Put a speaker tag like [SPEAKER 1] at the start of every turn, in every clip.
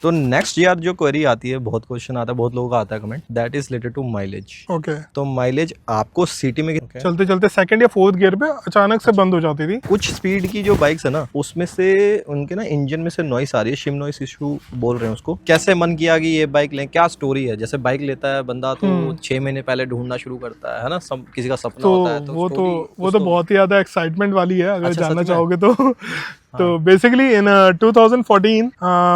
[SPEAKER 1] तो नेक्स्ट यार जो क्वेरी आती है, बहुत क्वेश्चन आता है, बहुत लोगों का आता है comment, that is related to mileage.
[SPEAKER 2] Okay.
[SPEAKER 1] तो माइलेज आपको सिटी में
[SPEAKER 2] चलते चलते सेकंड या फोर्थ गियर पे अचानक से बंद हो जाती थी।
[SPEAKER 1] कुछ स्पीड की जो बाइक्स है ना, उसमें से उनके ना इंजन में से नॉइस आ रही है, शिम नॉइस इशू बोल रहे हैं उसको। कैसे मन किया कि ये बाइक लें, क्या स्टोरी है? जैसे बाइक लेता है बंदा तो 6 महीने पहले ढूंढना शुरू करता है ना, किसी का सपना
[SPEAKER 2] तो
[SPEAKER 1] होता है, तो
[SPEAKER 2] वो तो
[SPEAKER 1] स्टोरी
[SPEAKER 2] वो तो बहुत ही ज्यादा एक्साइटमेंट वाली है, अगर
[SPEAKER 1] अच्छा,
[SPEAKER 2] जानना
[SPEAKER 1] सच में?
[SPEAKER 2] चाहोगे तो। तो बेसिकली इन 2014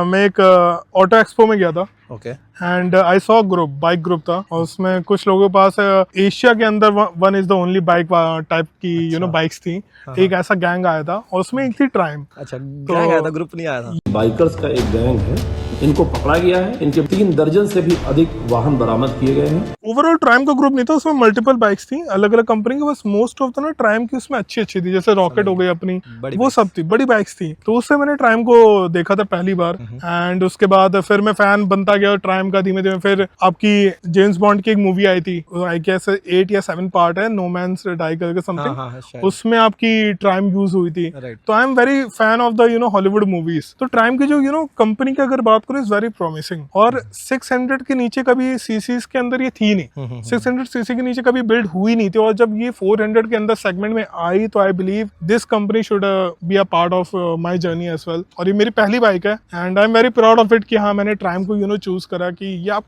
[SPEAKER 2] मैं एक ऑटो एक्सपो में गया था
[SPEAKER 1] okay.
[SPEAKER 2] And I saw group, bike group था, और उसमें कुछ लोगों के पास एशिया के अंदर one is the only bike type की बाइक्स थी। एक ऐसा गैंग आया था और उसमें एक थी ट्राइम।
[SPEAKER 1] अच्छा,
[SPEAKER 2] तो
[SPEAKER 1] गैंग आया था, ग्रुप नहीं आया था?
[SPEAKER 3] बाइकर्स का एक गैंग है, इनको पकड़ा गया है। इनके 3 दर्जन से भी अधिक वाहन बरामद किए गए हैं।
[SPEAKER 2] ओवरऑल ट्राइम का ग्रुप नहीं था, उसमें मल्टीपल बाइक्स थी अलग अलग कंपनी की, बस मोस्ट ऑफ द ना ट्राइम की उसमें अच्छी अच्छी थी, जैसे रॉकेट हो गई अपनी,
[SPEAKER 1] बड़ी
[SPEAKER 2] वो सब थी, बड़ी बाइक्स थी। तो उससे मैंने ट्राइम को देखा था पहली बार, एंड उसके बाद फिर मैं फैन बनता गया ट्राइम का धीमे धीमे। फिर आपकी जेम्स बॉन्ड की एक मूवी आई थी, आई गेस 8 या 7 पार्ट है, नो मैंस डाई करके समथिंग,
[SPEAKER 1] हाँ, शायद।
[SPEAKER 2] उसमें आपकी ट्राइम यूज हुई थी।
[SPEAKER 1] Right.
[SPEAKER 2] तो आई am very fan of the Hollywood movies. तो ट्राइम की जो कंपनी की अगर बात करूं, इज वेरी प्रॉमिसिंग। और 600 के नीचे कभी सीसीज के अंदर ये थी नहीं, 600 सीसी के नीचे कभी बिल्ड हुई नहीं थी, और जब ये 400 के अंदर सेगमेंट में आई तो I believe this company should be a part of my journey as well. और ये मेरी पहली बाइक है and I am very proud of it कि हाँ, मैंने ट्राइम को चूज करा कि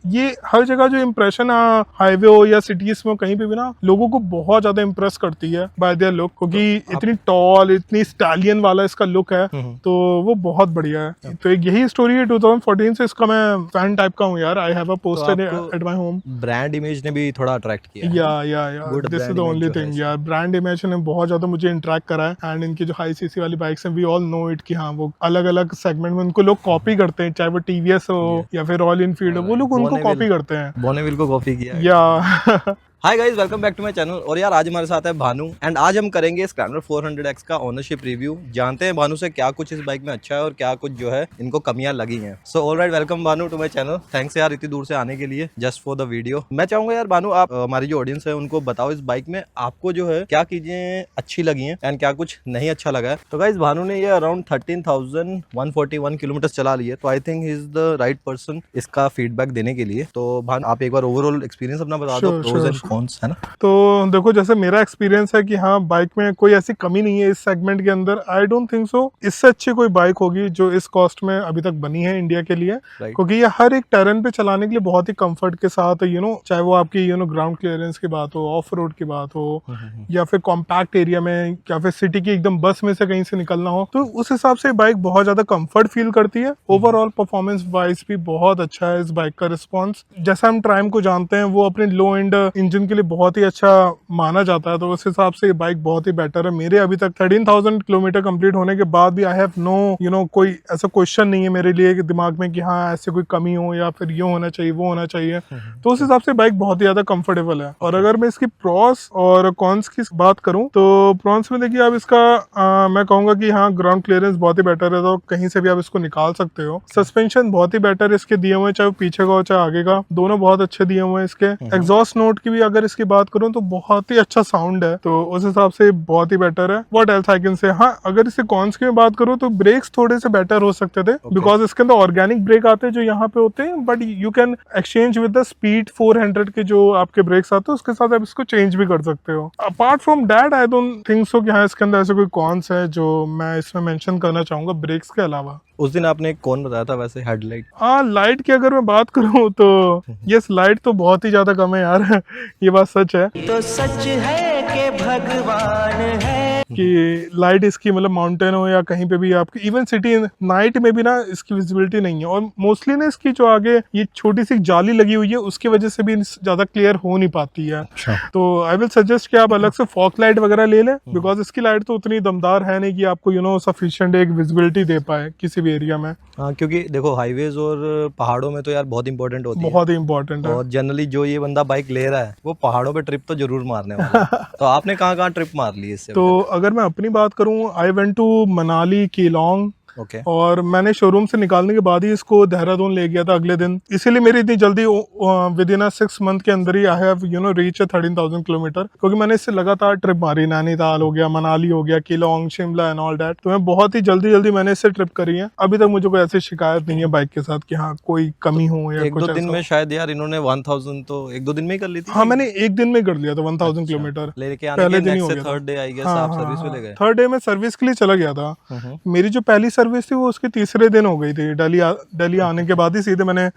[SPEAKER 2] ये हर जगह जो इम्प्रेशन हाईवे हो या सिटीज में कहीं पे भी ना, लोगों को बहुत ज्यादा इम्प्रेस करती है बाय देयर लुक, क्योंकि इतनी टॉल, इतनी स्टैलियन वाला इसका लुक है, तो वो बहुत बढ़िया है। तो एक यही स्टोरी है 2014 से, इसका मैं फैन टाइप का हूँ यार। I have a poster at my home.
[SPEAKER 1] Brand image ने भी थोड़ा अट्रैक्ट किया है।
[SPEAKER 2] या
[SPEAKER 1] Good
[SPEAKER 2] this is
[SPEAKER 1] brand
[SPEAKER 2] the
[SPEAKER 1] image
[SPEAKER 2] only
[SPEAKER 1] जो है
[SPEAKER 2] थिंग
[SPEAKER 1] इसका।
[SPEAKER 2] यार। ब्रांड इमेज ने बहुत ज्यादा मुझे इंटरेक्ट करा है, एंड इनकी जो हाई सीसी वाली बाइक्स हैं, वी ऑल नो इट कि हाँ, वो अलग अलग सेगमेंट में उनको लोग कॉपी करते हैं, चाहे वो टीवीएस हो या फिर रॉयल इनफील्ड हो, वो लोग उनको कॉपी करते हैं।
[SPEAKER 1] बोनेविल को कॉपी किया है।
[SPEAKER 2] या
[SPEAKER 1] hi guys, welcome back to my channel. और यार आज हमारे साथ है भानु, एंड आज हम करेंगे स्क्रैम्बलर 400X का ओनरशिप रिव्यू। जानते हैं भानु से क्या कुछ इस बाइक में अच्छा है और क्या कुछ जो है इनको कमियां लगी हैं। So alright, welcome Bhanu to my channel. Thanks यार इतनी दूर से आने के लिए जस्ट फॉर द वीडियो। मैं चाहूंगा यार भानु, आप हमारी जो ऑडियंस है उनको बताओ इस बाइक में आपको जो है क्या चीजें अच्छी लगी हैं एंड क्या कुछ नहीं अच्छा लगा है। तो गाइस, भानु ने ये अराउंड 13,141 किलोमीटर चला ली है, तो I think he is the right person इसका फीडबैक देने के लिए। तो भानु, आप एक बार ओवरऑल एक्सपीरियंस अपना बता दो, प्रोज एंड कॉन्स, है ना?
[SPEAKER 2] तो देखो, जैसे मेरा एक्सपीरियंस है कि हाँ, बाइक में कोई ऐसी कमी नहीं है इस सेगमेंट के अंदर। आई डोंट थिंक सो इससे अच्छी कोई बाइक होगी जो इस कॉस्ट में अभी तक बनी है इंडिया के लिए, क्योंकि ये हर एक टेरेन पे चलाने के लिए बहुत ही कंफर्ट के साथ चाहे वो आपकी ग्राउंड क्लियरेंस की बात हो, ऑफ रोड की बात हो, या फिर कॉम्पैक्ट एरिया में, या फिर सिटी की एकदम बस में से कहीं से निकलना हो, तो उस हिसाब से बाइक बहुत ज्यादा कंफर्ट फील करती है। ओवरऑल परफॉर्मेंस वाइज भी बहुत अच्छा है इस बाइक का रिस्पॉन्स। जैसा हम ट्राइम को जानते हैं, वो अपने लो एंड इंजन के लिए बहुत ही अच्छा माना जाता है, तो उस हिसाब से ये बाइक बहुत ही बेटर है। मेरे अभी तक 13,000 किलोमीटर कंप्लीट होने के बाद भी आई हैव नो कोई ऐसा क्वेश्चन नहीं है मेरे लिए कि दिमाग में कि हाँ, ऐसे कोई कमी हो या फिर ये होना चाहिए, वो होना चाहिए। तो उस हिसाब से बाइक बहुत ही ज्यादा कंफर्टेबल है। और अगर मैं इसकी प्रॉस और कॉन्स की बात करूं, तो प्रॉन्स में देखिए, आप इसका मैं कहूंगा कि हाँ, ग्राउंड क्लियरेंस बहुत ही बेटर है, तो कहीं से भी आप इसको निकाल सकते हो। सस्पेंशन बहुत ही बेटर इसके दिए हुए, चाहे पीछे का हो चाहे आगे का, दोनों बहुत अच्छे दिए हुए हैं इसके। एग्जॉस्ट नोट की भी अगर इसकी बात करूं तो बहुत ही अच्छा साउंड है, तो उस हिसाब से बहुत ही बेटर है। What else I can say. हाँ, अगर इसके कॉन्स की बात करूं तो ब्रेक्स थोड़े से बेटर हो सकते थे, बिकॉज इसके अंदर ऑर्गेनिक ब्रेक आते हैं जो यहाँ पे होते हैं, but you can exchange with the speed 400 के जो आपके ब्रेक्स आते हैं, उसके साथ आप इसको चेंज भी कर सकते हो। Apart from that, I don't think सो कि हाँ, इसके अंदर ऐसे कोई कॉन्स है जो मैं इसमें मेंशन करना चाहूंगा ब्रेक्स के अलावा।
[SPEAKER 1] उस दिन आपने एक कौन बताया था वैसे, हेडलाइट?
[SPEAKER 2] हाँ, लाइट की अगर मैं बात करूं तो यस, लाइट तो बहुत ही ज्यादा कम है यार। ये बात सच है,
[SPEAKER 4] तो सच है कि भगवान है
[SPEAKER 2] कि लाइट इसकी मतलब माउंटेन हो या कहीं पे भी आपकी, इवन सिटी नाइट में भी ना इसकी विजिबिलिटी नहीं है। और मोस्टली ना इसकी जो आगे ये छोटी सी जाली लगी हुई है, उसकी वजह से भी ज्यादा क्लियर हो नहीं पाती है। तो आई विल सजेस्ट कि आप अलग से फॉग लाइट वगैरह ले लें, बिकॉज इसकी लाइट तो उतनी दमदार है नहीं कि आपको सफिशिएंट एक विजिबिलिटी दे पाए किसी भी एरिया में।
[SPEAKER 1] हाँ, क्योंकि देखो हाईवेज और पहाड़ों में तो यार बहुत इंपॉर्टेंट होती है,
[SPEAKER 2] बहुत ही इंपॉर्टेंट है।
[SPEAKER 1] और जनरली जो ये बंदा बाइक ले रहा है वो पहाड़ों पे ट्रिप तो जरूर मारने वाला है। तो आपने कहाँ कहाँ ट्रिप मार ली इससे?
[SPEAKER 2] तो अगर मैं अपनी बात करूं, I went to Manali, Keylong
[SPEAKER 1] okay
[SPEAKER 2] और मैंने शोरूम से निकालने के बाद ही इसको देहरादून ले गया था अगले दिन, इसीलिए मेरी इतनी जल्दी विद इन 6 मंथ के अंदर ही आई हैव रीच 13,000 किलोमीटर, क्योंकि मैंने इससे लगातार ट्रिप मारी, नैनीताल हो गया, मनाली हो गया, Keylong, Shimla and all that. तो मैं बहुत ही जल्दी मैंने इससे ट्रिप करी है। अभी तक मुझे कोई ऐसी शिकायत नहीं है बाइक के साथ कि हाँ कोई कमी हो या
[SPEAKER 1] एक
[SPEAKER 2] कुछ
[SPEAKER 1] दो दिन
[SPEAKER 2] ऐसा
[SPEAKER 1] में शायद यार इन्होंने 1000 तो 1-2 दिन में ही कर ली थी।
[SPEAKER 2] हाँ मैंने एक दिन में कर लिया था 1000 किलोमीटर,
[SPEAKER 1] लेके आने
[SPEAKER 2] पहले
[SPEAKER 1] के
[SPEAKER 2] दिन ही
[SPEAKER 1] नेक्स्ट
[SPEAKER 2] हो
[SPEAKER 1] से
[SPEAKER 2] गया था।
[SPEAKER 1] थर्ड डे आई गेस
[SPEAKER 2] हाँ,
[SPEAKER 1] आप
[SPEAKER 2] हाँ,
[SPEAKER 1] सर्विस पे
[SPEAKER 2] हाँ।
[SPEAKER 1] ले गए।
[SPEAKER 2] थर्ड डे में सर्विस के लिए चला गया था। मेरी जो पहली सर्विस थी वो उसके तीसरे दिन हो गई थी। दिल्ली आने के बाद ही सीधे मैंने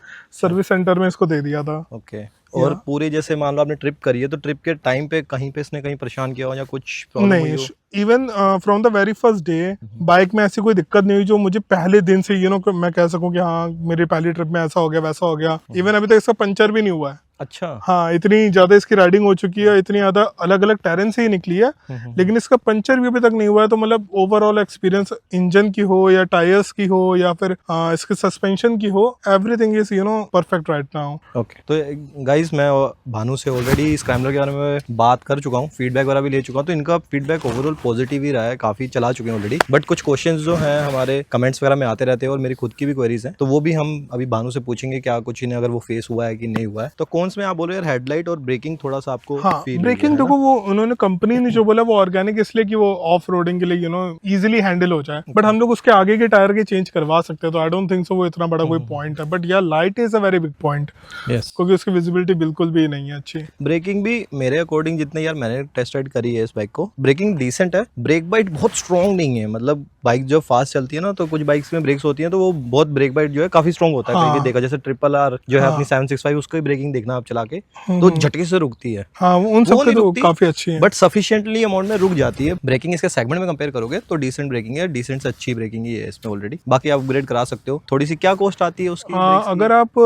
[SPEAKER 2] सर्विस सेंटर में इसको दे दिया था।
[SPEAKER 1] ओके। और पूरी जैसे मान लो आपने ट्रिप करी है तो ट्रिप के टाइम पे कहीं पे इसने कहीं परेशान किया हो या कुछ प्रॉब्लम हुई
[SPEAKER 2] नहीं,
[SPEAKER 1] हो?
[SPEAKER 2] Even from the very first day bike में ऐसी कोई दिक्कत नहीं हुई जो मुझे पहले दिन से मैं कह सकूं कि हाँ मेरी पहली ट्रिप में ऐसा हो गया वैसा हो गया। इवन अभी तक इसका पंचर भी नहीं हुआ है।
[SPEAKER 1] अच्छा।
[SPEAKER 2] हाँ, इतनी ज्यादा इसकी राइडिंग हो चुकी है, इतनी ज्यादा अलग अलग टेरेन से ही निकली है, लेकिन इसका पंचर भी अभी तक नहीं हुआ है। तो मतलब ओवरऑल एक्सपीरियंस इंजन की हो या टायर्स की हो या फिर इसके सस्पेंशन की हो, everything is perfect right now.
[SPEAKER 1] Okay. तो गाइस मैं भानु से ऑलरेडी स्क्रैम्बलर के बारे में बात कर चुका हूँ, फीडबैक वगैरह भी ले चुका हूँ, तो इनका फीडबैक ओवरऑल पॉजिटिव ही रहा है, काफी चला चुके हैं ऑलरेडी। बट कुछ क्वेश्चंस जो हैं हमारे कमेंट्स वगैरह में आते रहते हैं और मेरी खुद की भी क्वेरीज हैं, तो वो भी हम अभी भानु से पूछेंगे क्या कुछ इन्हें अगर वो फेस हुआ है कि नहीं हुआ है। तो कौन से में आप बोल रहे हैं हेडलाइट और ब्रेकिंग थोड़ा सा आपको
[SPEAKER 2] हाँ,
[SPEAKER 1] feel हुई
[SPEAKER 2] ब्रेकिंग
[SPEAKER 1] है
[SPEAKER 2] देखो
[SPEAKER 1] ना?
[SPEAKER 2] वो उन्होंने कंपनी ने जो बोला वो ऑर्गेनिक इसलिए कि वो ऑफ रोडिंग के लिए इजीली हैंडल हो जाए, बट हम लोग उसके आगे के टायर के चेंज करवा सकते हैं, तो आई डोंट थिंक सो वो इतना बड़ा कोई पॉइंट है। बट या light is a very big point,
[SPEAKER 1] Yes.
[SPEAKER 2] क्योंकि उसकी विजिबिलिटी बिल्कुल भी नहीं है अच्छी।
[SPEAKER 1] ब्रेकिंग भी मेरे अकॉर्डिंग जितने यार मैंने टेस्ट राइड करी है इस बाइक को, ब्रेकिंग डिसेंट है, ब्रेक बाइट बहुत स्ट्रॉन्ग नहीं है। मतलब बाइक जब फास्ट चलती है ना तो कुछ बाइक्स में ब्रेक्स होती हैं तो वो बहुत ब्रेक बाइट जो है काफी स्ट्रॉन्ग होता है।
[SPEAKER 2] हाँ।
[SPEAKER 1] कहीं देखा जैसे RRR जो है अपनी 765 उसकी ब्रेकिंग देखना आप चला के तो झटके से रुकती है,
[SPEAKER 2] हाँ, उन
[SPEAKER 1] वो
[SPEAKER 2] सब
[SPEAKER 1] नहीं
[SPEAKER 2] तो
[SPEAKER 1] रुकती,
[SPEAKER 2] काफी अच्छी है।
[SPEAKER 1] बट सफिशिएंटली अमाउंट में रुक जाती है। ब्रेकिंग इसके सेगमेंट में कंपेयर करोगे तो डिसेंट ब्रेकिंग है, डिसेंट से अच्छी ब्रेकिंग ही है इसमें ऑलरेडी। बाकी आप अपग्रेड करा सकते हो। थोड़ी सी क्या कॉस्ट आती है उसकी?
[SPEAKER 2] अगर आप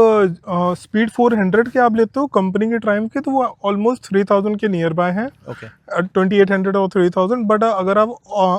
[SPEAKER 2] स्पीड 400 के आप लेते हो कंपनी के ट्रायम्फ के, तो वो ऑलमोस्ट 3000 के नियर बाय है,
[SPEAKER 1] ओके
[SPEAKER 2] 2800 और 3000। बट अगर आप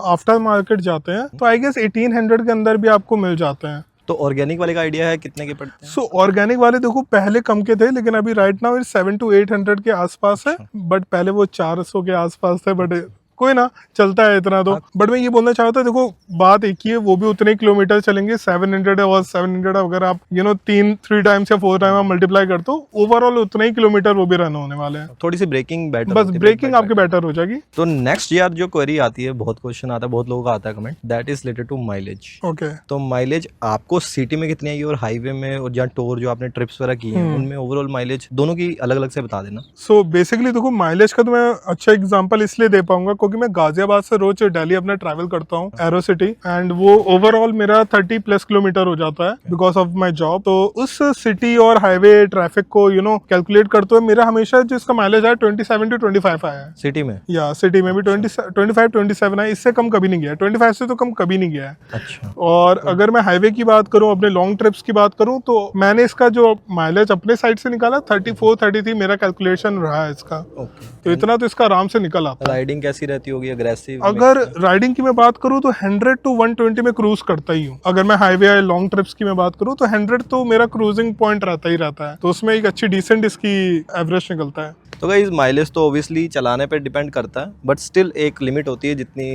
[SPEAKER 2] आफ्टर मार्केट जाते हैं तो आई गेस 1800 के अंदर भी आपको मिल जाते हैं।
[SPEAKER 1] तो ऑर्गेनिक वाले का आइडिया है कितने के पड़ते हैं?
[SPEAKER 2] सो ऑर्गेनिक वाले देखो पहले कम के थे, लेकिन अभी राइट नाउ 700 to 800 के आसपास है, बट पहले वो 400 के आसपास थे। बट कोई ना, चलता है इतना तो। बट मैं ये बोलना चाहता हूँ, देखो बात एक ही है, वो भी उतने किलोमीटर चलेंगे 700 और 700 अगर आप 3 टाइम्स या 4 टाइम आप मल्टीप्लाई करते हो, ओवरऑल उतने ही किलोमीटर वो भी रन होने वाले हैं।
[SPEAKER 1] थोड़ी सी ब्रेकिंग बेटर,
[SPEAKER 2] बस ब्रेकिंग आपकी बेटर हो जाएगी।
[SPEAKER 1] तो नेक्स्ट यार जो क्वेरी आती है, बहुत क्वेश्चन आता है, बहुत लोगों का आता है comment, that is related to mileage.
[SPEAKER 2] Okay,
[SPEAKER 1] तो माइलेज आपको सिटी में कितनी आई और हाईवे में, और जहाँ टूर जो आपने ट्रिप्स वगैरह की हैं उनमें ओवरऑल माइलेज दोनों की अलग अलग से बता देना।
[SPEAKER 2] सो बेसिकली देखो माइलेज का तो मैं अच्छा एग्जांपल इसलिए दे पाऊंगा क्योंकि मैं गाजियाबाद से रोज दिल्ली अपना ट्रैवल करता हूँ एरो सिटी, एंड वो ओवरऑल मेरा 30+ किलोमीटर हो जाता है बिकॉज ऑफ माय जॉब। तो उस सिटी और हाईवे ट्रैफिक को कैलकुलेट करते हुए मेरा हमेशा जो इसका माइलेज है 27 to 25 आया है।
[SPEAKER 1] सिटी में
[SPEAKER 2] या सिटी में भी 25-27 है, इससे कम कभी नहीं गया है, 25 से तो कम कभी नहीं गया है।
[SPEAKER 1] अच्छा।
[SPEAKER 2] और अगर मैं हाईवे की बात करूं, अपने लॉन्ग ट्रिप्स की बात करूं, तो मैंने इसका जो माइलेज अपने साइड से निकाला 34-33 मेरा कैलकुलेशन रहा है इसका।
[SPEAKER 1] ओके।
[SPEAKER 2] तो इतना तो इसका आराम से निकल आता है।
[SPEAKER 1] राइडिंग कैसी रहती होगी, अग्रेसिव?
[SPEAKER 2] अगर राइडिंग की मैं बात करूं तो 100 to 120 में क्रूज करता ही हूं। अगर मैं हाईवे या लॉन्ग ट्रिप्स की मैं बात करूं तो 100 तो मेरा क्रूजिंग पॉइंट रहता ही रहता है, तो उसमें एक अच्छी डिसेंट इसकी एवरेज निकलता है।
[SPEAKER 1] तो गाइस माइलेज तो ऑब्वियसली चलाने पे डिपेंड करता है, बट स्टिल एक लिमिट होती है जितनी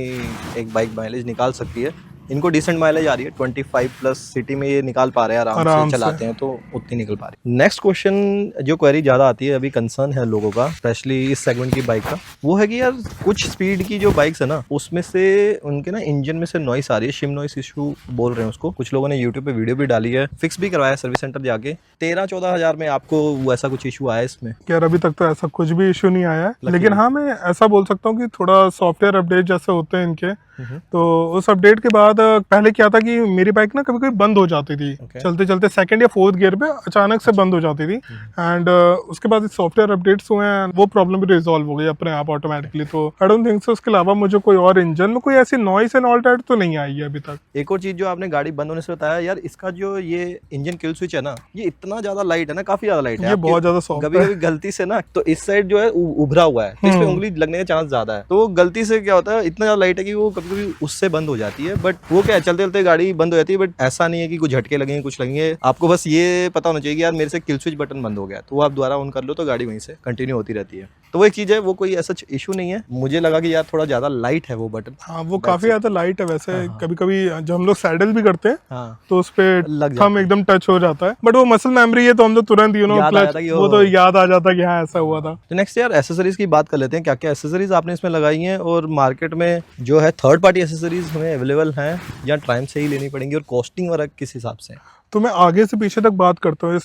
[SPEAKER 1] एक बाइक माइलेज निकाल सकती है। इनको डिसेंट माइलेज आ रही है, 25+ सिटी में ये निकाल पा रहे हैं, आराम से चलाते हैं तो उतनी निकल पा रही है। नेक्स्ट क्वेश्चन जो क्वेरी ज्यादा आती है, अभी कंसर्न है लोगों का स्पेशली इस सेगमेंट की बाइक का, वो है कि यार कुछ स्पीड की जो बाइक्स है ना उसमें से उनके ना इंजन में से नॉइस आ रही है, शिम नॉइस इशू बोल रहे हैं उसको। कुछ लोगों ने यूट्यूब पे वीडियो भी डाली है, फिक्स भी करवाया सर्विस सेंटर जाके। 13-14 हजार में आपको ऐसा कुछ इशू आया इसमें?
[SPEAKER 2] यार अभी तक तो ऐसा कुछ भी इशू नहीं आया है, लेकिन हाँ मैं ऐसा बोल सकता हूँ कि थोड़ा सॉफ्टवेयर अपडेट जैसे होते हैं इनके, तो उस अपडेट के बाद पहले क्या था कि मेरी बाइक ना कभी कभी बंद हो जाती थी, चलते चलते 2nd या 4th गियर पे अचानक से बंद हो जाती थी, एंड उसके बाद सॉफ्टवेयर अपडेट्स हुए हैं, वो प्रॉब्लम भी रिजॉल्व हो गई अपने आप ऑटोमेटिकली। तो आई डोंट थिंक सो उसके अलावा मुझे कोई और इंजन में कोई ऐसी नॉइस एंड ऑल दैट तो नहीं आई है अभी तक।
[SPEAKER 1] एक और चीज जो आपने गाड़ी बंद होने से बताया यार, इसका जो ये इंजन किल स्विच है ना, ये इतना ज्यादा लाइट है ना, काफी ज्यादा लाइट है,
[SPEAKER 2] ये बहुत ज्यादा सॉफ्ट
[SPEAKER 1] कभी कभी गलती से ना तो इस साइड जो है उभरा हुआ है, तो इस पे उंगली लगने का चांस ज्यादा है, तो वो गलती से क्या होता है इतना ज्यादा लाइट है कि वो कभी कभी उससे बंद हो जाती है। बट वो क्या है, चलते चलते गाड़ी बंद हो जाती है, बट ऐसा नहीं है कि कुछ झटके लगेंगे, कुछ लगेंगे। आपको बस ये पता होना चाहिए कि यार मेरे से किल स्विच बटन बंद हो गया, तो वो आप दोबारा ऑन कर लो तो गाड़ी वहीं से कंटिन्यू होती रहती है। तो वो एक चीज़ है, वो कोई ऐसा इशू नहीं है। मुझे लगा कि यार थोड़ा ज़्यादा लाइट है वो बटन।
[SPEAKER 2] हाँ, वो काफी ज्यादा लाइट है वैसे। कभी कभी जब हम लोग सैडल भी करते हैं
[SPEAKER 1] हाँ,
[SPEAKER 2] तो उस पे
[SPEAKER 1] लग जाता
[SPEAKER 2] थंब एकदम टच हो जाता है, बट वो मसल मेमोरी है तो हम तो तुरंत
[SPEAKER 1] याद आ
[SPEAKER 2] क्लच,
[SPEAKER 1] जाता कि
[SPEAKER 2] वो तो याद आ जाता कि हाँ ऐसा हुआ था।
[SPEAKER 1] तो नेक्स्ट यार एसेसरीज की बात कर लेते हैं। क्या क्या एसेसरीज आपने इसमें लगाई हैं, और मार्केट में जो है थर्ड पार्टी एसेसरीज हमें अवेलेबल हैं या टाइम से ही लेनी पड़ेंगी, और कॉस्टिंग वगैरह किस हिसाब से है?
[SPEAKER 2] तो मैं आगे से पीछे तक बात करता हूँ इस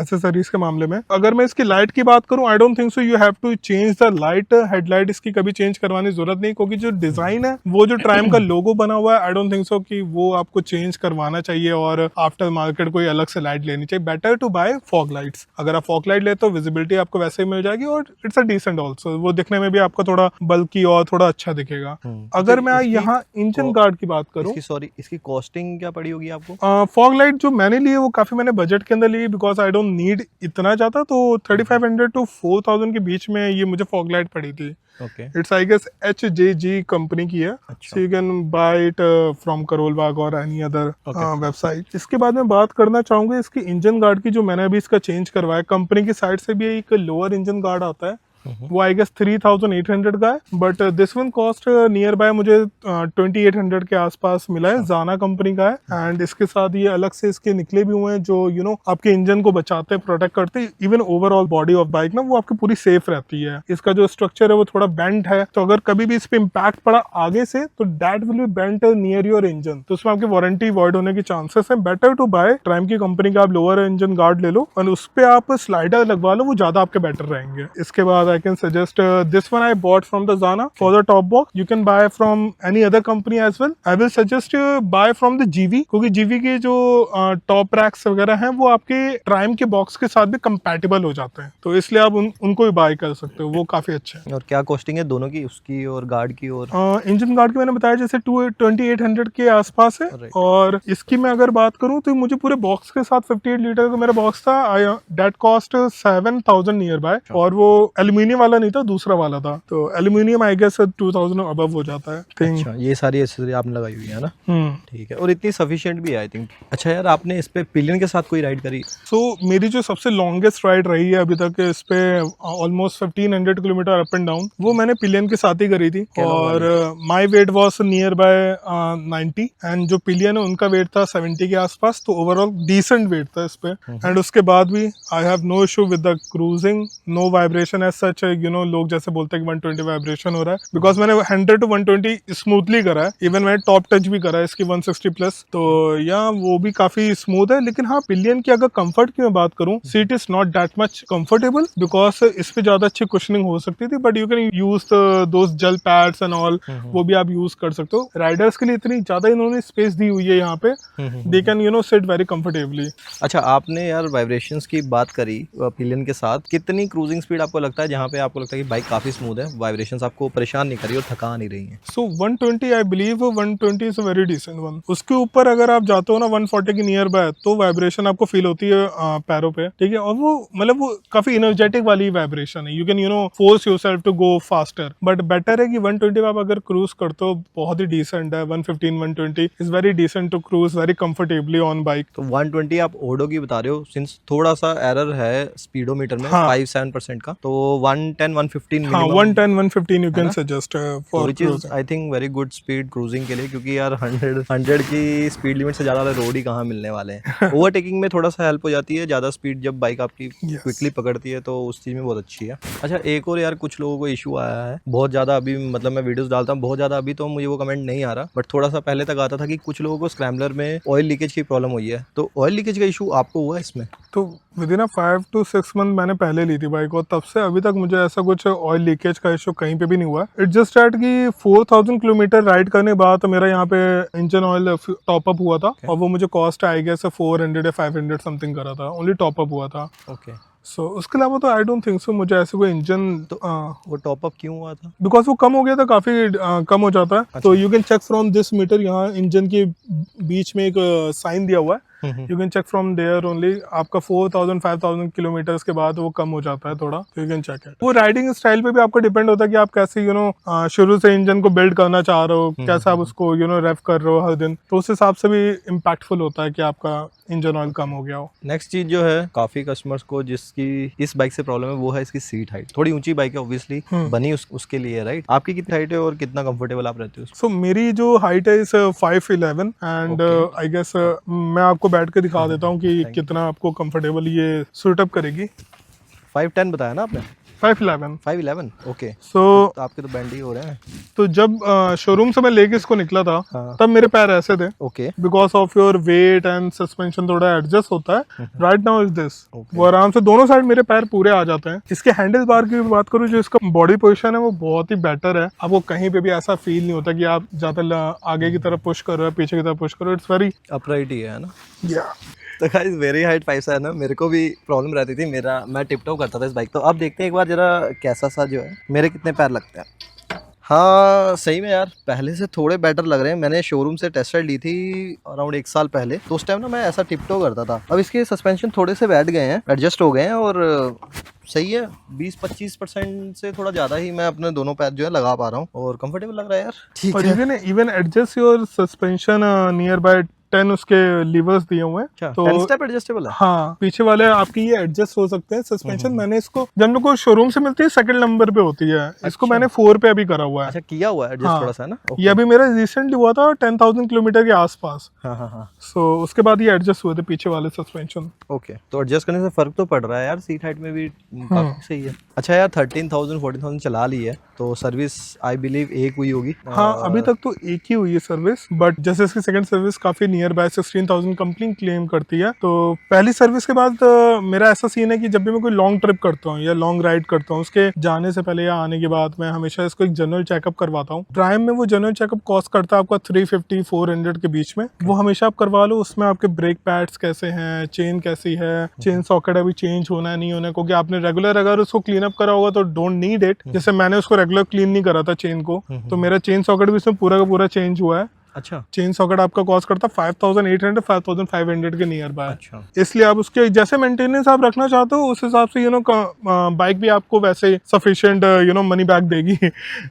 [SPEAKER 2] एसेसरीज के मामले में। अगर मैं इसकी लाइट की बात करूँ, I don't think so you have to change the light. Headlight इसकी कभी चेंज करवाने की जरूरत नहीं, क्योंकि जो डिजाइन है, वो जो ट्राइम का लोगो बना हुआ है, आई डोंट थिंक सो कि वो आपको चेंज करवाना चाहिए और आफ्टर मार्केट कोई अलग से लाइट लेनी चाहिए। Better to buy fog lights. अगर आप फॉग लाइट लेते हो विजिबिलिटी आपको वैसे ही मिल जाएगी, और इट्स अ डिसेंट ऑल्सो, वो दिखने में भी आपको थोड़ा बल्कि और थोड़ा अच्छा दिखेगा। अगर मैं यहाँ इंजन गार्ड की बात करूँ,
[SPEAKER 1] इसकी कॉस्टिंग क्या पड़ी होगी आपको?
[SPEAKER 2] फॉग लाइट जो मैंने ली है वो काफी मैंने बजट के अंदर ली, बिकॉज आई डोंट नीड इतना ज्यादा, तो 3500 to 4000 के बीच में ये मुझे फॉग लाइट पड़ी थी।
[SPEAKER 1] Okay,
[SPEAKER 2] it's I guess HJG company की है।
[SPEAKER 1] अच्छा।
[SPEAKER 2] So you can buy it from Karol Bagh और एनी अदर वेबसाइट। इसके बाद मैं बात करना चाहूंगा इसकी इंजन गार्ड की, जो मैंने अभी इसका चेंज करवाया। कंपनी की साइड से भी एक लोअर इंजन गार्ड आता है, वो आई गेस 3800 का है, but this one cost near by मुझे 2800 के आसपास मिला है। जाना कंपनी का है, एंड इसके साथ ये अलग से इसके निकले भी हुए हैं जो आपके इंजन को बचाते हैं, प्रोटेक्ट करते हैं। Even overall body of bike ना वो आपकी पूरी सेफ रहती है। इसका जो स्ट्रक्चर है वो थोड़ा बेंट है, तो अगर कभी भी इस पे इम्पैक्ट पड़ा आगे से, तो that will be bent near your engine, तो उसमें आपकी वारंटी वॉइड होने की चांसेस है। बेटर टू बाय ट्राइम की कंपनी का आप लोअर इंजन गार्ड ले लो और उस पे आप स्लाइडर लगवा लो, वो ज्यादा आपके बेटर रहेंगे। इसके बाद I can suggest this one I bought from the Zana for the top box. You can buy from any other company as well. I will suggest buy from the GV, क्योंकि GV के जो top racks वगैरह हैं वो आपके Triumph के box के साथ भी कंपैटिबल हो जाते हैं, तो इसलिए आप उनको भी बाय कर सकते हो, वो काफी अच्छे हैं।
[SPEAKER 1] और क्या कॉस्टिंग है दोनों की, उसकी और गार्ड की? और
[SPEAKER 2] इंजन गार्ड की मैंने बताया जैसे 2800 के आसपास है,
[SPEAKER 1] Right.
[SPEAKER 2] और इसकी मैं अगर बात करूं तो मुझे पूरे बॉक्स के साथ 58 लीटर का मेरा बॉक्स था, डेट कॉस्ट 7000 नियर बाय, और वो एल्यूमिनियम वाला नहीं था, दूसरा वाला था, तो एल्यूमिनियम आई गेस 2000 अबव हो जाता है थिंग।
[SPEAKER 1] अच्छा, ये सारी एक्सेसरी आपने लगाई हुई है ना? ठीक है, और इतनी सफिशिएंट भी है आई थिंक। अच्छा यार, आपने इस पे पिलियन के साथ कोई राइड करी?
[SPEAKER 2] सो मेरी जो सबसे लॉन्गेस्ट राइड रही है अभी तक इस पे, almost 1500 kilometre up and down, वो मैंने पिलियन के साथ ही करी थी, और my weight was near by 90, and जो पिलियन है उनका वेट था 70 के आसपास, तो ओवरऑल डिसेंट वेट था इस पे। एंड उसके बाद भी I have no issue with the cruising, no vibration as such. लोग जैसे बोलते हैं कि 120 वाइब्रेशन हो रहा है, बिकॉज मैंने 100 to 120 स्मूथली करा है, इवन मैंने टॉप टच भी करा है इसकी 160 प्लस, तो या वो भी काफी स्मूथ है। लेकिन हाँ, पिलियन की अगर कंफर्ट की मैं बात करूँ, seat is not that much comfortable, because इस पे ज्यादा अच्छी कुशनिंग हो सकती थी, but you can use those gel pads and all, वो भी आप यूज कर सकते हो। राइडर्स के लिए इतनी ज्यादा इन्होंने स्पेस दी हुई है यहाँ पे, they can sit very comfortably.
[SPEAKER 1] अच्छा, आपने यार वाइब्रेशंस की बात करी पिलियन के साथ, कितनी क्रूजिंग स्पीड आपको लगता है जहाँ पे आपको लगता है कि बाइक काफी स्मूथ है, वाइब्रेशंस आपको परेशान नहीं कर रही और थका नहीं रही है?
[SPEAKER 2] So 120 I believe 120 is a very decent one. उसके ऊपर अगर आप जाते हो ना 140 के नियर बाय, तो वाइब्रेशन आपको फील होती है पैरों पे, ठीक है, और वो मतलब वो काफी एनर्जेटिक वाली वाइब्रेशन है। You can force yourself to go faster, but better है कि 120 आप अगर क्रूज करते हो, बहुत ही डिसेंट है। 115 120 is very decent to cruise very comfortably on bike.
[SPEAKER 1] तो 120 आप ओडो की बता रहे हो, सिंस थोड़ा सा एरर है स्पीडोमीटर में,
[SPEAKER 2] हाँ।
[SPEAKER 1] 5-7% का, तो 110 115
[SPEAKER 2] हाँ, 110 115 you can suggest for
[SPEAKER 1] which is I think very good speed cruising के लिए, क्योंकि यार 100 की स्पीड लिमिट से ज्यादा रोड ही कहाँ मिलने वाले हैं। ओवरटेकिंग में थोड़ा सा हेल्प हो जाती है, ज्यादा स्पीड जब बाइक आपकी क्विकली पकड़ती है, तो उस चीज में बहुत अच्छी है। अच्छा, एक और यार कुछ लोगों को इशू आया है बहुत ज्यादा, अभी मतलब मैं वीडियोस डालता हूँ बहुत ज्यादा, अभी तो मुझे वो कमेंट नहीं आ रहा, बट थोड़ा सा पहले तक आता था कि कुछ लोगों को स्क्रैम्बलर में ऑयल लीकेज की प्रॉब्लम हुई है। तो ऑयल लीकेज का इशू आपको हुआ इसमें?
[SPEAKER 2] तो विद इन 5 to 6 मंथ मैंने पहले ली थी बाइक, और तब से अभी तक मुझे ऐसा कुछ ऑयल लीकेज का इशू कहीं पे भी नहीं हुआ। इट्स जस्ट दैट कि 4000 किलोमीटर राइड करने बाद मेरा यहाँ पे इंजन ऑयल टॉप अप हुआ था, और वो मुझे कॉस्ट आई गेस 400 या 500 समथिंग करा था, ओनली टॉप अप हुआ था।
[SPEAKER 1] ओके,
[SPEAKER 2] सो उसके अलावा तो आई डोंट थिंक सो मुझे ऐसे कोई इंजन।
[SPEAKER 1] तो वो टॉप अप क्यों हुआ था?
[SPEAKER 2] बिकॉज वो कम हो गया था, काफी कम हो जाता है। तो you can check from this meter, यहाँ इंजन के बीच में एक साइन दिया हुआ है, you can check from there only. आपका 4000-5000 किलोमीटर्स के बाद वो कम हो जाता है थोड़ा, तो यू कैन चेक इट। वो राइडिंग स्टाइल पे भी आपको डिपेंड होता है कि आप कैसे शुरू से इंजन को बिल्ड करना चाह रहे हो, कैसे आप उसको रेव कर रहे हो हर दिन, तो उस हिसाब से भी इम्पैक्टफुल होता है कि आपका इंजन ऑयल कम हो गया हो।
[SPEAKER 1] नेक्स्ट चीज जो है, काफी कस्टमर्स को जिसकी इस बाइक से प्रॉब्लम है वो है इसकी सीट हाइट। थोड़ी ऊंची बाइक है ऑब्वियसली, बनी उसके लिए, राइट? आपकी कितनी हाइट है और कितना कंफर्टेबल आप रहते हो?
[SPEAKER 2] सो मेरी जो हाइट है इस 5'11" एंड आई गेस मैं आपको बैठ के दिखा देता हूँ कि कितना आपको कंफर्टेबल ये सूट अप करेगी।
[SPEAKER 1] 5'10" बताया ना आपने?
[SPEAKER 2] 5'11".
[SPEAKER 1] 5'11", ओके।
[SPEAKER 2] सो
[SPEAKER 1] तो आपके तो बैंड ही हो रहे हैं।
[SPEAKER 2] तो जब शोरूम से मैं लेके इसको निकला था, तब मेरे पैर ऐसे थे,
[SPEAKER 1] okay.
[SPEAKER 2] Because of your weight and suspension थोड़ा एडजस्ट होता है। राइट नाउ इज दिस, वो आराम से दोनों साइड मेरे पैर पूरे आ जाते हैं। इसके हैंडल बार की बात करूँ, जो इसका बॉडी पोजीशन है वो बहुत ही बेटर है। आपको कहीं पे भी ऐसा फील नहीं होता कि आप ज्यादा आगे की तरफ पुश कर रहे हो, पीछे की तरफ पुश कर रहे हो। इट्स वेरी
[SPEAKER 1] अपराइट ही है ना?
[SPEAKER 2] या
[SPEAKER 1] तो गाइस मेरी हाइट 5 है ना, मेरे को भी प्रॉब्लम रहती थी। मैं टिप टॉप करता था इस बाइक। तो अब देखते हैं एक बार जरा कैसा सा जो है, मेरे कितने पैर लगते हैं। हाँ सही में यार, पहले से थोड़े बेटर लग रहे हैं। मैंने शोरूम से टेस्ट राइड ली थी अराउंड 1 साल पहले, तो उस टाइम ना मैं ऐसा टिप टॉप करता था। अब इसके सस्पेंशन थोड़े से बैठ गए हैं, एडजस्ट हो गए हैं और सही है। 20-25% से थोड़ा ज़्यादा ही मैं अपने दोनों पैर जो है लगा पा रहा हूँ और कंफर्टेबल लग रहा है यार। ठीक
[SPEAKER 2] और
[SPEAKER 1] है।
[SPEAKER 2] Even adjust your suspension near by 10 उसके लीवर्स दिए हुए हैं।
[SPEAKER 1] अच्छा,
[SPEAKER 2] तो
[SPEAKER 1] 10 स्टेप एडजस्टेबल है?
[SPEAKER 2] हाँ, पीछे वाले आपकी ये एडजस्ट हो सकते हैं सस्पेंशन। मैंने इसको जब मेरे को शोरूम से मिलती है 2nd नंबर पे होती है, इसको मैंने 4 पे अभी करा हुआ है।
[SPEAKER 1] अच्छा, किया हुआ है एडजस्ट
[SPEAKER 2] हाँ,
[SPEAKER 1] थोड़ा सा ना?
[SPEAKER 2] ये अभी मेरा रिसेंटली हुआ था 10,000 किलोमीटर के आसपास।
[SPEAKER 1] हाँ हाँ हाँ,
[SPEAKER 2] सो उसके बाद ये एडजस्ट हुए थे पीछे वाले सस्पेंशन।
[SPEAKER 1] ओके। तो एडजस्ट करने से फर्क तो पड़ रहा है यार, सीट हाइट में भी काफी सही है। अच्छा यार, 13,000-14,000 चला ली है, तो सर्विस आई बिलीव एक हुई होगी?
[SPEAKER 2] हाँ, अभी तक तो एक ही हुई है सर्विस, बट जैसे इसकी सेकंड सर्विस काफी नियर बाय 16,000 कंपनी क्लेम करती है। तो पहली सर्विस के बाद मेरा ऐसा सीन है कि जब भी मैं कोई लॉन्ग ट्रिप करता हूँ या लॉन्ग राइड करता हूँ, उसके जाने से पहले या आने के बाद मैं हमेशा इसको एक जनरल चेकअप करवाता हूँ। प्राइम में वो जनरल चेकअप कॉस्ट करता है आपका 350-400 के बीच में। वो हमेशा आप करवा लो। उसमें आपके ब्रेक पैड्स कैसे हैं, चेन कैसी है, चेन सॉकेट अभी चेंज होना है नहीं होना है, क्योंकि आपने रेगुलर अगर उसको क्लीन अप करा होगा तो डोंट नीड इट। जैसे मैंने उसको रेगुलर क्लीन नहीं करा था चेन को, तो मेरा चेन सॉकेट भी इसमें पूरा का पूरा चेंज हुआ है।
[SPEAKER 1] अच्छा,
[SPEAKER 2] चेन सॉकेट आपका कॉस्ट करता है 5,800-5,500 के नियर बाय।
[SPEAKER 1] अच्छा।
[SPEAKER 2] इसलिए आप उसके जैसे मेंटेनेंस आप रखना चाहते हो, उस हिसाब से बाइक भी आपको वैसे सफिशिएंट मनी बैक देगी।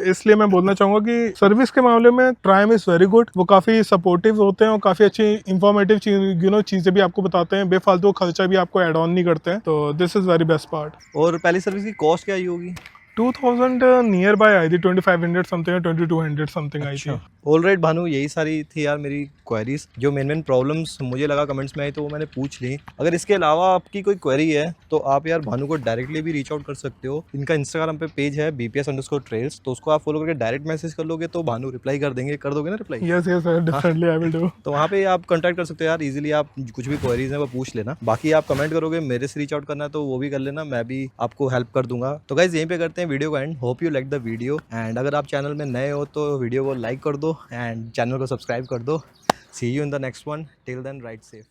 [SPEAKER 2] इसलिए मैं बोलना चाहूंगा कि सर्विस के मामले में प्राइम इज वेरी गुड। वो काफी सपोर्टिव होते हैं और काफी अच्छी इंफॉर्मेटिव चीजें भी आपको बताते हैं, बेफालतू खर्चा भी आपको एड ऑन नहीं करते हैं। तो this is very best part.
[SPEAKER 1] और पहली सर्विस की कॉस्ट क्या आई होगी?
[SPEAKER 2] 2000 नियर बाय आई थी, 2500 समथिंग, 2200 समथिंग आई थी।
[SPEAKER 1] ऑलराइट भानु, यही सारी थी यार मेरी क्वेरीज। जो मेन प्रॉब्लम्स मुझे लगा कमेंट्स में आई तो वो मैंने पूछ ली। अगर इसके अलावा आपकी कोई क्वेरी है तो आप यार भानु को डायरेक्टली भी रीच आउट कर सकते हो। इनका इंस्टाग्राम पे पेज है BPS_trails, तो उसको आप फॉलो करके डायरेक्ट मैसेज कर लोगे तो भानु रिप्लाई कर देंगे। कर दोगे ना reply?
[SPEAKER 2] Yes yes definitely I will do.
[SPEAKER 1] तो वहाँ पे आप कॉन्टैक्ट कर सकते हो यार इजीली। आप कुछ भी क्वेरीज हैं वो पूछ लेना। बाकी आप कमेंट करोगे, मेरे से रीच आउट करना है तो वो भी कर लेना, मैं भी आपको हेल्प कर दूंगा। तो गाइज यहीं पे करते हैं वीडियो को and. Hope you like the video and अगर आप चैनल में नए हो तो वीडियो को लाइक कर दो एंड चैनल को सब्सक्राइब कर दो। See you in the next one. Till then ride safe.